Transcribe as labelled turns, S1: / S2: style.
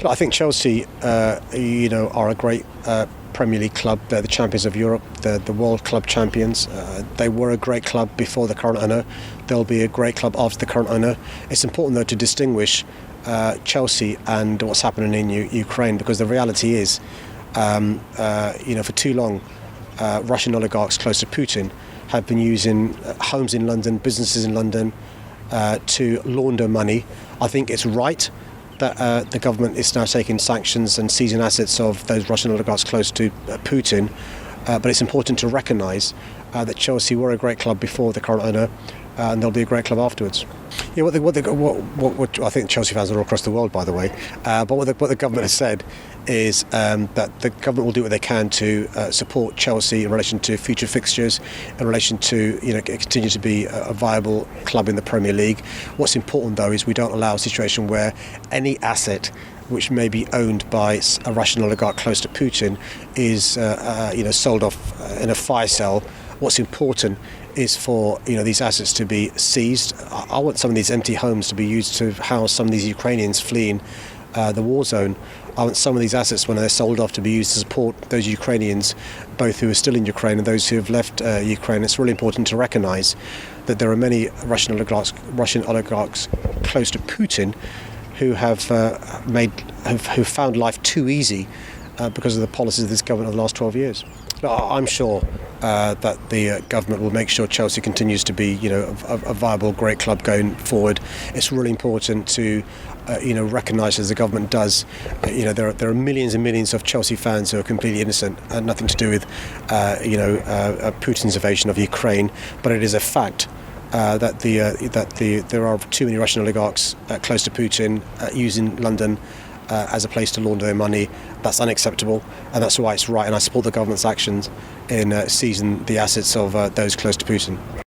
S1: Look, I think Chelsea, are a great Premier League club. They're the champions of Europe. They're the world club champions. They were a great club before the current owner. They'll be a great club after the current owner. It's important, though, to distinguish Chelsea and what's happening in Ukraine, because the reality is, for too long, Russian oligarchs close to Putin have been using homes in London, businesses in London, to launder money. I think it's right that the government is now taking sanctions and seizing assets of those Russian oligarchs close to Putin. But it's important to recognise that Chelsea were a great club before the current owner, and they'll be a great club afterwards. Yeah, what I think Chelsea fans are all across the world, by the way. But what the government has said is that the government will do what they can to support Chelsea in relation to future fixtures, in relation to continue to be a viable club in the Premier League. What's important, though, is we don't allow a situation where any asset which may be owned by a Russian oligarch close to Putin is sold off in a fire sale. What's important is for these assets to be seized. I want some of these empty homes to be used to house some of these Ukrainians fleeing the war zone. I want some of these assets, when they're sold off, to be used to support those Ukrainians, both who are still in Ukraine and those who have left Ukraine. It's really important to recognise that there are many Russian oligarchs close to Putin who have found life too easy because of the policies of this government of the last 12 years. I'm sure that the government will make sure Chelsea continues to be, a viable, great club going forward. It's really important to, recognise, as the government does, there are millions and millions of Chelsea fans who are completely innocent and nothing to do with, Putin's invasion of Ukraine. But it is a fact that there are too many Russian oligarchs close to Putin using London as a place to launder their money. That's unacceptable, and that's why it's right, and I support the government's actions in seizing the assets of those close to Putin.